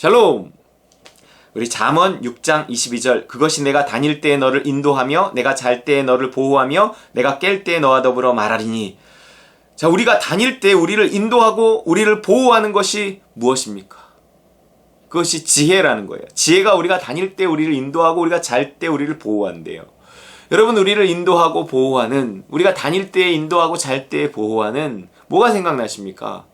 샬롬! 우리 잠언 6장 22절 그것이 내가 다닐 때에 너를 인도하며 내가 잘 때에 너를 보호하며 내가 깰 때에 너와 더불어 말하리니. 자, 우리가 다닐 때 우리를 인도하고 우리를 보호하는 것이 무엇입니까? 그것이 지혜라는 거예요. 지혜가 우리가 다닐 때 우리를 인도하고 우리가 잘 때 우리를 보호한대요. 여러분, 우리를 인도하고 보호하는, 우리가 다닐 때에 인도하고 잘 때에 보호하는 뭐가 생각나십니까?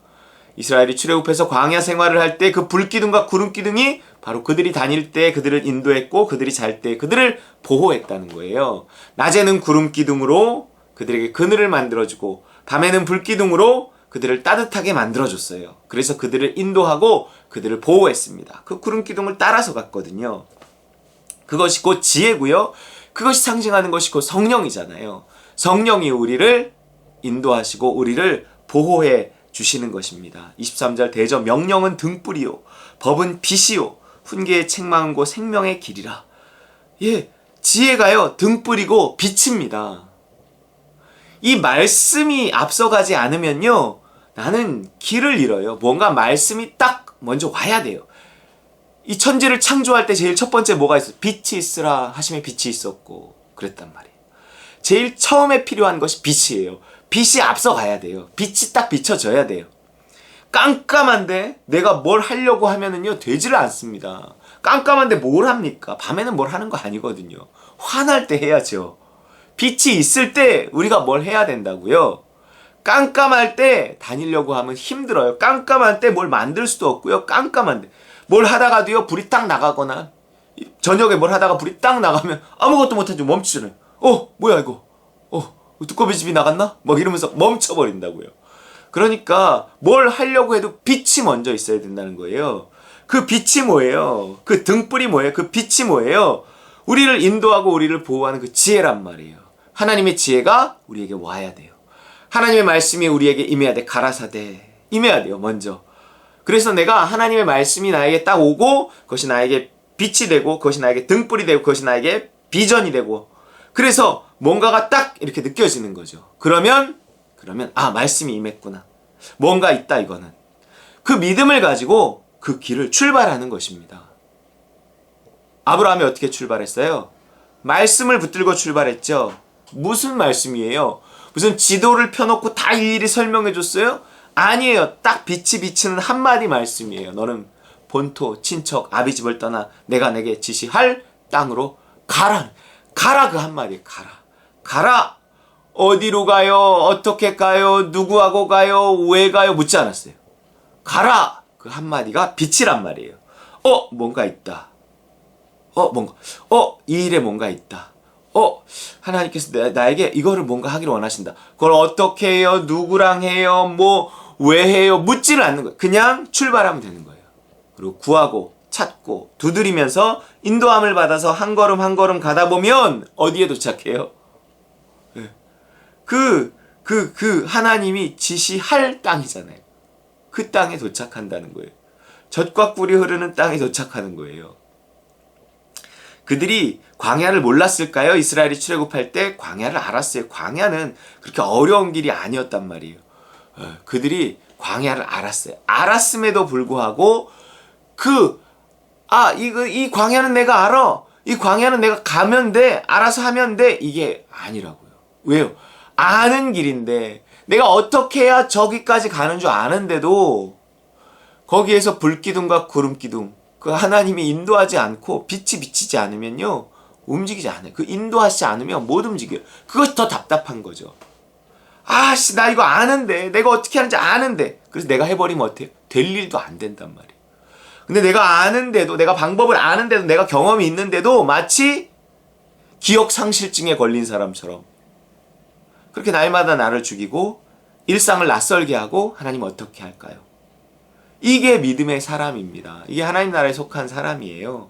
이스라엘이 출애굽해서 광야 생활을 할 때 그 불기둥과 구름기둥이 바로 그들이 다닐 때 그들을 인도했고 그들이 잘 때 그들을 보호했다는 거예요. 낮에는 구름기둥으로 그들에게 그늘을 만들어주고 밤에는 불기둥으로 그들을 따뜻하게 만들어줬어요. 그래서 그들을 인도하고 그들을 보호했습니다. 그 구름기둥을 따라서 갔거든요. 그것이 곧 지혜고요. 그것이 상징하는 것이 곧 성령이잖아요. 성령이 우리를 인도하시고 우리를 보호해 주시는 것입니다. 23절 대저 명령은 등불이요 법은 빛이요 훈계의 책망은 곧 생명의 길이라. 예, 지혜가요 등불이고 빛입니다. 이 말씀이 앞서가지 않으면요 나는 길을 잃어요. 뭔가 말씀이 딱 먼저 와야 돼요. 이 천지를 창조할 때 제일 첫 번째 뭐가 있어요? 빛이 있으라 하심에 빛이 있었고 그랬단 말이에요. 제일 처음에 필요한 것이 빛이에요. 빛이 앞서가야 돼요. 빛이 딱 비춰져야 돼요. 깜깜한데 내가 뭘 하려고 하면은요 되지를 않습니다. 깜깜한데 뭘 합니까? 밤에는 뭘 하는 거 아니거든요. 화날 때 해야죠. 빛이 있을 때 우리가 뭘 해야 된다고요? 깜깜할 때 다니려고 하면 힘들어요. 깜깜할 때 뭘 만들 수도 없고요. 깜깜한데 뭘 하다가도요 불이 딱 나가거나 저녁에 뭘 하다가 불이 딱 나가면 아무것도 못하죠. 멈추잖아요. 뭐야 이거? 두꺼비 집이 나갔나? 막 이러면서 멈춰버린다고요. 그러니까 뭘 하려고 해도 빛이 먼저 있어야 된다는 거예요. 그 빛이 뭐예요? 그 등불이 뭐예요? 그 빛이 뭐예요? 우리를 인도하고 우리를 보호하는 그 지혜란 말이에요. 하나님의 지혜가 우리에게 와야 돼요. 하나님의 말씀이 우리에게 임해야 돼. 가라사대 임해야 돼요. 먼저. 그래서 내가 하나님의 말씀이 나에게 딱 오고 그것이 나에게 빛이 되고 그것이 나에게 등불이 되고 그것이 나에게 비전이 되고 그래서 뭔가가 딱 이렇게 느껴지는 거죠. 그러면 말씀이 임했구나. 뭔가 있다 이거는. 그 믿음을 가지고 그 길을 출발하는 것입니다. 아브라함이 어떻게 출발했어요? 말씀을 붙들고 출발했죠. 무슨 말씀이에요? 무슨 지도를 펴놓고 다 일일이 설명해 줬어요? 아니에요. 딱 빛이 비치는 한마디 말씀이에요. 너는 본토, 친척, 아비 집을 떠나 내가 내게 지시할 땅으로 가라. 가라 그 한마디. 가라. 어디로 가요? 어떻게 가요? 누구하고 가요? 왜 가요? 묻지 않았어요. 가라 그 한마디가 빛이란 말이에요. 뭔가 있다. 이 일에 뭔가 있다. 하나님께서 나에게 이거를 뭔가 하기를 원하신다. 그걸 어떻게 해요? 누구랑 해요? 왜 해요? 묻지를 않는 거예요. 그냥 출발하면 되는 거예요. 그리고 구하고 찾고 두드리면서 인도함을 받아서 한 걸음 한 걸음 가다 보면 어디에 도착해요? 그 하나님이 지시할 땅이잖아요. 그 땅에 도착한다는 거예요. 젖과 꿀이 흐르는 땅에 도착하는 거예요. 그들이 광야를 몰랐을까요? 이스라엘이 출애굽할 때 광야를 알았어요. 광야는 그렇게 어려운 길이 아니었단 말이에요. 그들이 광야를 알았어요. 알았음에도 불구하고 이 광야는 내가 알아. 이 광야는 내가 가면 돼. 알아서 하면 돼. 이게 아니라고요. 왜요? 아는 길인데 내가 어떻게 해야 저기까지 가는 줄 아는데도 거기에서 불기둥과 구름기둥 그 하나님이 인도하지 않고 빛이 비치지 않으면요 움직이지 않아요. 그 인도하시지 않으면 못 움직여요. 그것이 더 답답한 거죠. 나 이거 아는데 내가 어떻게 하는지 아는데 그래서 내가 해버리면 어때요? 될 일도 안 된단 말이에요. 근데 내가 아는데도 내가 방법을 아는데도 내가 경험이 있는데도 마치 기억상실증에 걸린 사람처럼 그렇게 날마다 나를 죽이고 일상을 낯설게 하고 하나님 어떻게 할까요? 이게 믿음의 사람입니다. 이게 하나님 나라에 속한 사람이에요.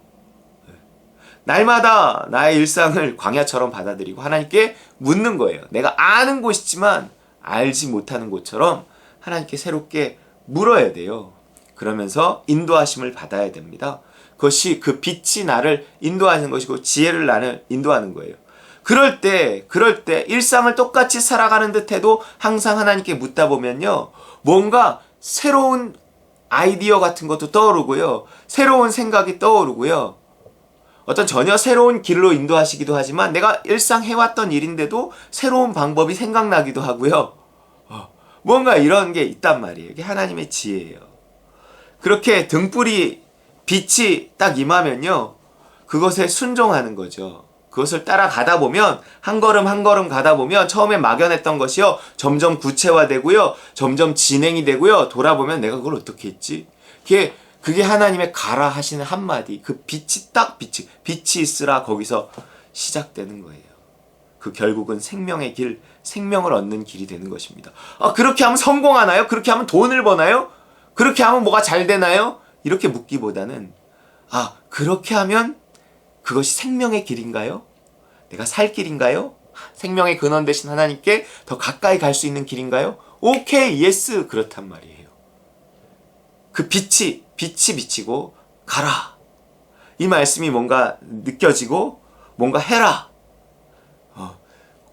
날마다 나의 일상을 광야처럼 받아들이고 하나님께 묻는 거예요. 내가 아는 곳이지만 알지 못하는 곳처럼 하나님께 새롭게 물어야 돼요. 그러면서 인도하심을 받아야 됩니다. 그것이 그 빛이 나를 인도하는 것이고 지혜를 나를 인도하는 거예요. 그럴 때 일상을 똑같이 살아가는 듯 해도 항상 하나님께 묻다 보면요 뭔가 새로운 아이디어 같은 것도 떠오르고요. 새로운 생각이 떠오르고요. 어떤 전혀 새로운 길로 인도하시기도 하지만 내가 일상 해왔던 일인데도 새로운 방법이 생각나기도 하고요. 뭔가 이런 게 있단 말이에요. 이게 하나님의 지혜예요. 그렇게 등불이 빛이 딱 임하면요. 그것에 순종하는 거죠. 그것을 따라가다 보면 한 걸음 한 걸음 가다 보면 처음에 막연했던 것이요. 점점 구체화되고요. 점점 진행이 되고요. 돌아보면 내가 그걸 어떻게 했지? 그게 하나님의 가라 하시는 한마디. 그 빛이 있으라 거기서 시작되는 거예요. 그 결국은 생명의 길, 생명을 얻는 길이 되는 것입니다. 그렇게 하면 성공하나요? 그렇게 하면 돈을 버나요? 그렇게 하면 뭐가 잘 되나요? 이렇게 묻기보다는 그렇게 하면 그것이 생명의 길인가요? 내가 살 길인가요? 생명의 근원 되신 하나님께 더 가까이 갈 수 있는 길인가요? 오케이, 예스, 그렇단 말이에요. 그 빛이 비치고 가라. 이 말씀이 뭔가 느껴지고 뭔가 해라.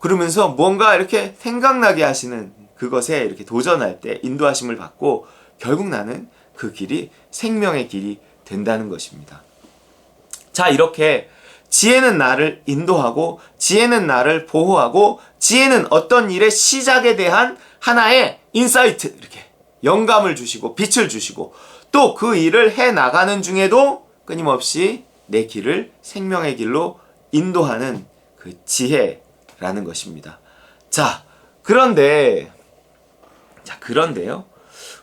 그러면서 뭔가 이렇게 생각나게 하시는 그것에 이렇게 도전할 때 인도하심을 받고 결국 나는 그 길이 생명의 길이 된다는 것입니다. 자, 이렇게 지혜는 나를 인도하고 지혜는 나를 보호하고 지혜는 어떤 일의 시작에 대한 하나의 인사이트, 이렇게 영감을 주시고 빛을 주시고 또 그 일을 해 나가는 중에도 끊임없이 내 길을 생명의 길로 인도하는 그 지혜라는 것입니다. 그런데요.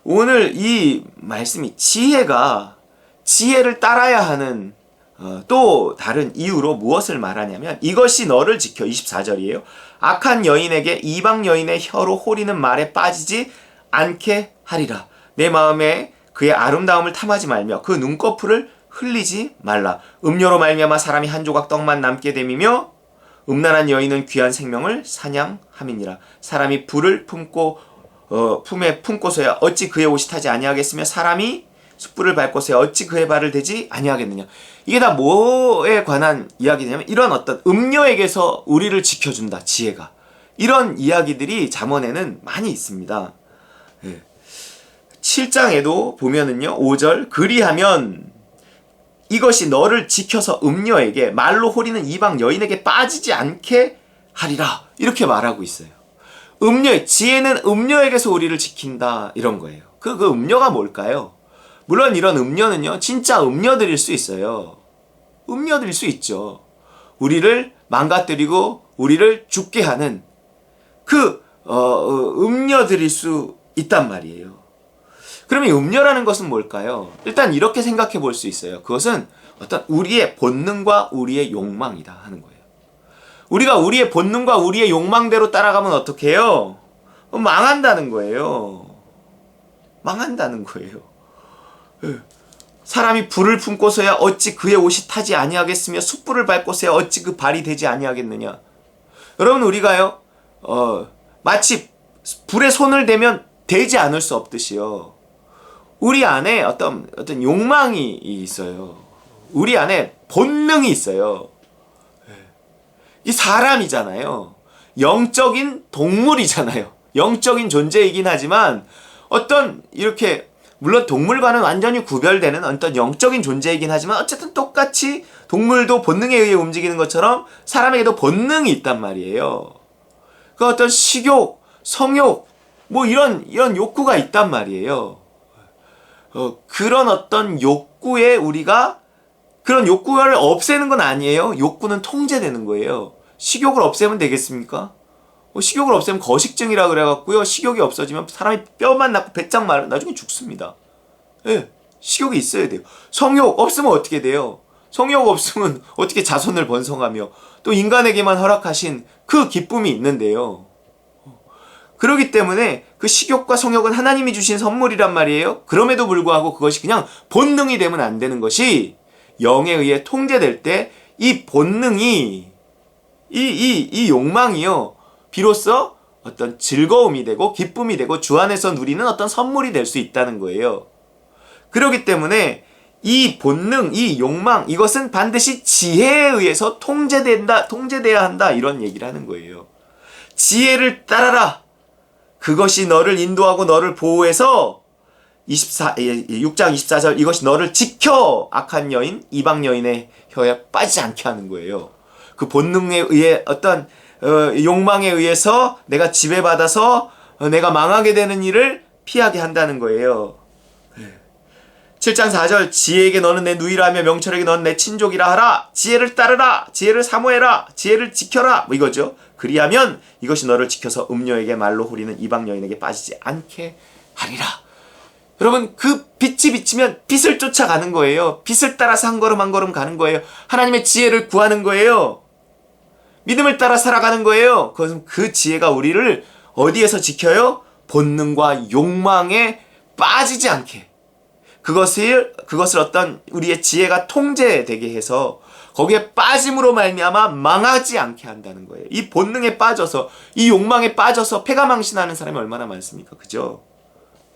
오늘 이 말씀이 지혜를 따라야 하는 또 다른 이유로 무엇을 말하냐면 이것이 너를 지켜 24절이에요. 악한 여인에게 이방 여인의 혀로 호리는 말에 빠지지 않게 하리라. 내 마음에 그의 아름다움을 탐하지 말며 그 눈꺼풀을 흘리지 말라. 음료로 말미암아 사람이 한 조각 떡만 남게 됨이며 음란한 여인은 귀한 생명을 사냥함이니라. 사람이 불을 품에 품고서야 어찌 그의 옷이 타지 아니하겠으며 사람이 숯불을 밟고서야 어찌 그의 발을 대지 아니하겠느냐. 이게 다 뭐에 관한 이야기냐면 이런 어떤 음녀에게서 우리를 지켜준다, 지혜가. 이런 이야기들이 잠언에는 많이 있습니다. 7장에도 보면은요, 5절, 그리하면 이것이 너를 지켜서 음녀에게 말로 호리는 이방 여인에게 빠지지 않게 하리라. 이렇게 말하고 있어요. 지혜는 음녀에게서 우리를 지킨다. 이런 거예요. 그 음녀가 뭘까요? 물론 이런 음녀는요, 진짜 음녀들일 수 있어요. 음녀들일 수 있죠. 우리를 망가뜨리고 우리를 죽게 하는 음녀들일 수 있단 말이에요. 그러면 이 음녀라는 것은 뭘까요? 일단 이렇게 생각해 볼 수 있어요. 그것은 어떤 우리의 본능과 우리의 욕망이다 하는 거예요. 우리가 우리의 본능과 우리의 욕망대로 따라가면 어떻게 해요? 망한다는 거예요. 망한다는 거예요. 사람이 불을 품고서야 어찌 그의 옷이 타지 아니하겠으며 숯불을 밟고서야 어찌 그 발이 되지 아니하겠느냐. 여러분, 우리가요, 마치 불에 손을 대면 되지 않을 수 없듯이요. 우리 안에 어떤 욕망이 있어요. 우리 안에 본능이 있어요. 이 사람이잖아요. 영적인 동물이잖아요. 영적인 존재이긴 하지만 물론 동물과는 완전히 구별되는 어떤 영적인 존재이긴 하지만 어쨌든 똑같이 동물도 본능에 의해 움직이는 것처럼 사람에게도 본능이 있단 말이에요. 그 어떤 식욕, 성욕, 이런 욕구가 있단 말이에요. 그런 어떤 욕구에 그런 욕구를 없애는 건 아니에요. 욕구는 통제되는 거예요. 식욕을 없애면 되겠습니까? 식욕을 없애면 거식증이라 그래갖고요. 식욕이 없어지면 사람이 뼈만 낳고 배짱 마르 나중에 죽습니다. 식욕이 있어야 돼요. 성욕 없으면 어떻게 돼요? 성욕 없으면 어떻게 자손을 번성하며 또 인간에게만 허락하신 그 기쁨이 있는데요. 그렇기 때문에 그 식욕과 성욕은 하나님이 주신 선물이란 말이에요. 그럼에도 불구하고 그것이 그냥 본능이 되면 안 되는 것이 영에 의해 통제될 때 이 본능이 이 욕망이요, 비로소 어떤 즐거움이 되고 기쁨이 되고 주 안에서 누리는 어떤 선물이 될 수 있다는 거예요. 그렇기 때문에 이 본능, 이 욕망, 이것은 반드시 지혜에 의해서 통제돼야 한다, 이런 얘기를 하는 거예요. 지혜를 따라라. 그것이 너를 인도하고 너를 보호해서 6장 24절 이것이 너를 지켜 악한 여인 이방 여인의 혀에 빠지지 않게 하는 거예요. 그 본능에 의해 어떤 욕망에 의해서 내가 지배받아서 내가 망하게 되는 일을 피하게 한다는 거예요. 7장 4절 지혜에게 너는 내 누이라 하며 명철에게 너는 내 친족이라 하라. 지혜를 따르라. 지혜를 사모해라. 지혜를 지켜라. 뭐 이거죠. 그리하면 이것이 너를 지켜서 음녀에게 말로 후리는 이방 여인에게 빠지지 않게 하리라. 여러분 그 빛이 비치면 빛을 쫓아가는 거예요. 빛을 따라서 한 걸음 한 걸음 가는 거예요. 하나님의 지혜를 구하는 거예요. 믿음을 따라 살아가는 거예요. 그것은 그 지혜가 우리를 어디에서 지켜요? 본능과 욕망에 빠지지 않게. 그것을 어떤 우리의 지혜가 통제되게 해서 거기에 빠짐으로 말미암아 망하지 않게 한다는 거예요. 이 본능에 빠져서 이 욕망에 빠져서 패가망신하는 사람이 얼마나 많습니까? 그죠?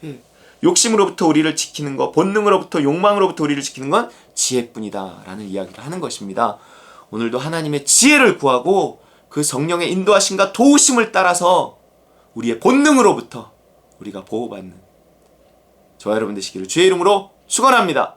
예. 욕심으로부터 우리를 지키는 것, 본능으로부터 욕망으로부터 우리를 지키는 건 지혜뿐이다 라는 이야기를 하는 것입니다. 오늘도 하나님의 지혜를 구하고 그 성령의 인도하심과 도우심을 따라서 우리의 본능으로부터 우리가 보호받는 저와 여러분 되시기를 주의 이름으로 축원합니다.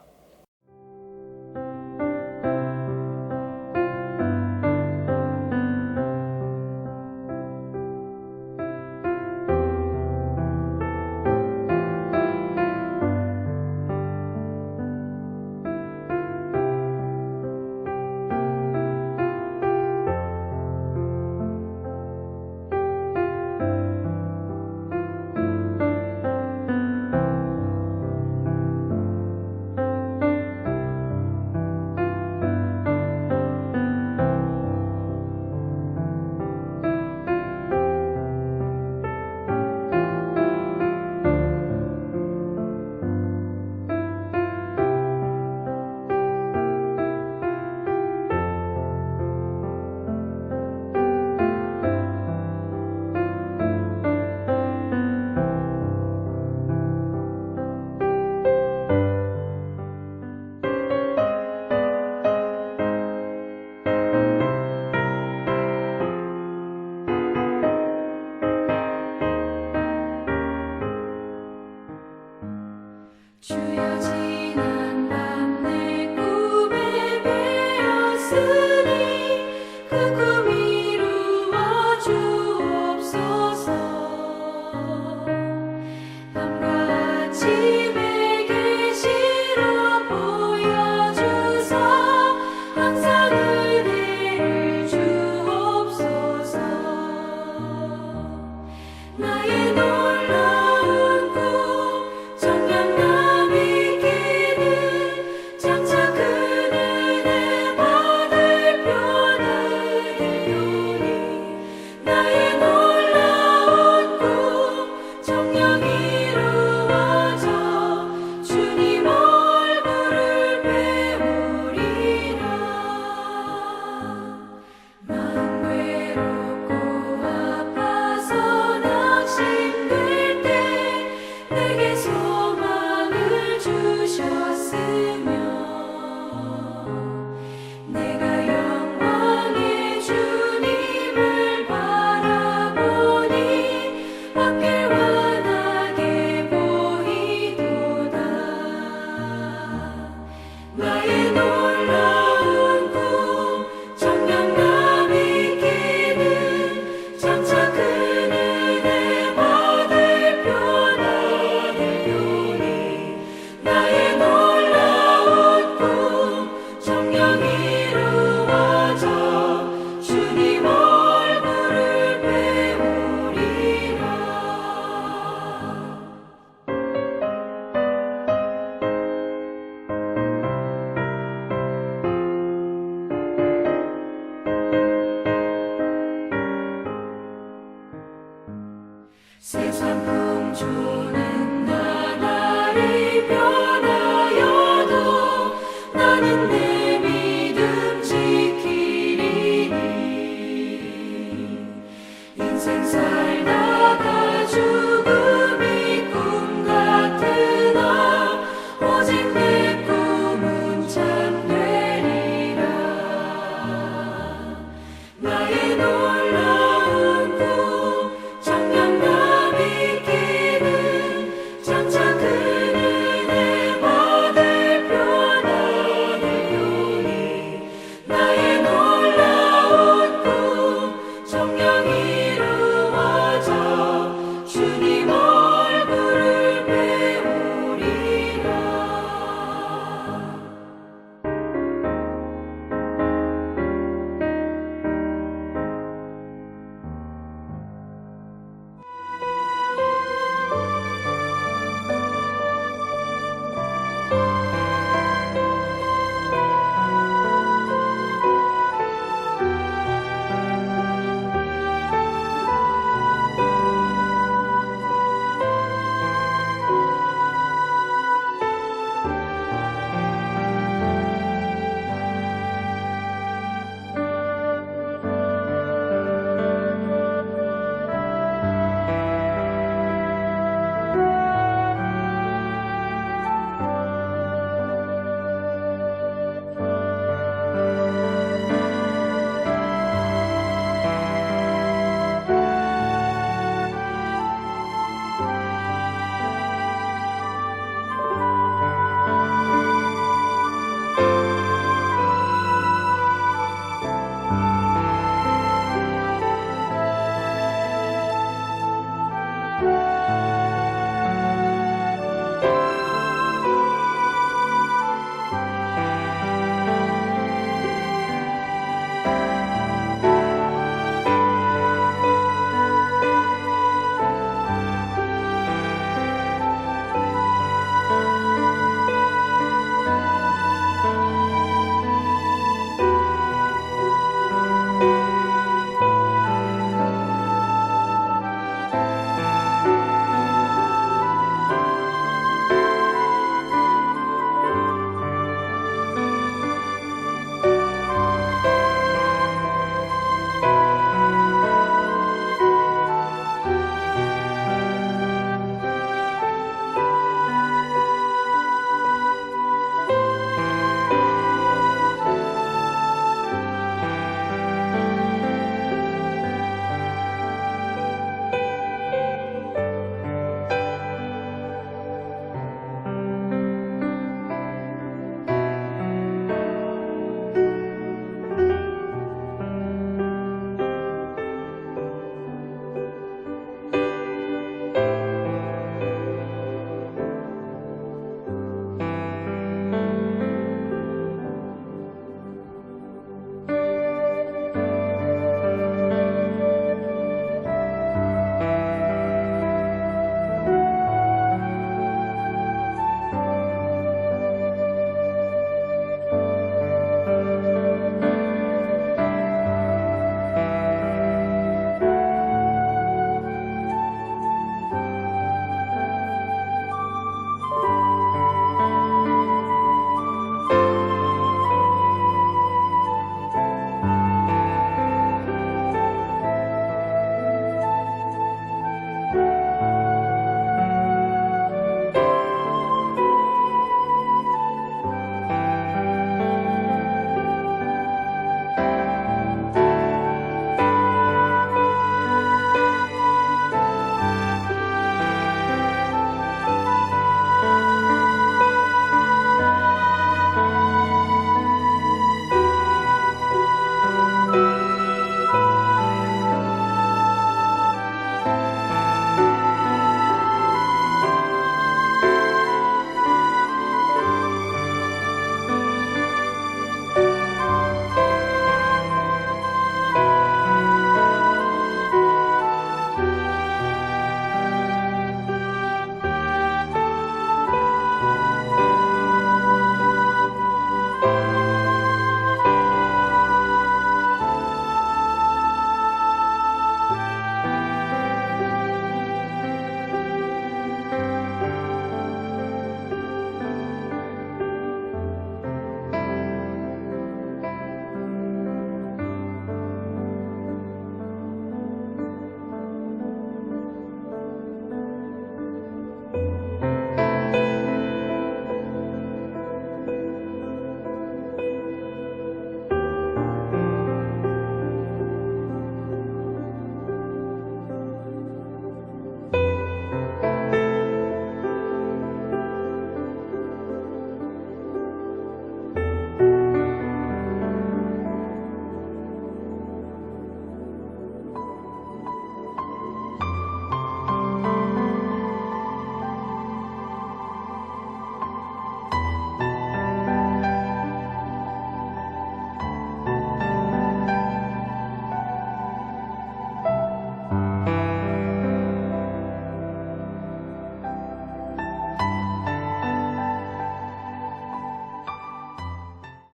주여 지난 밤 내 꿈에 베었으니 그 꿈 이루어 주옵소서. 밤과 아침에 계시로 보여주사 항상 은혜를 주옵소서. 나의 놀라운 꿈 세상 풍조는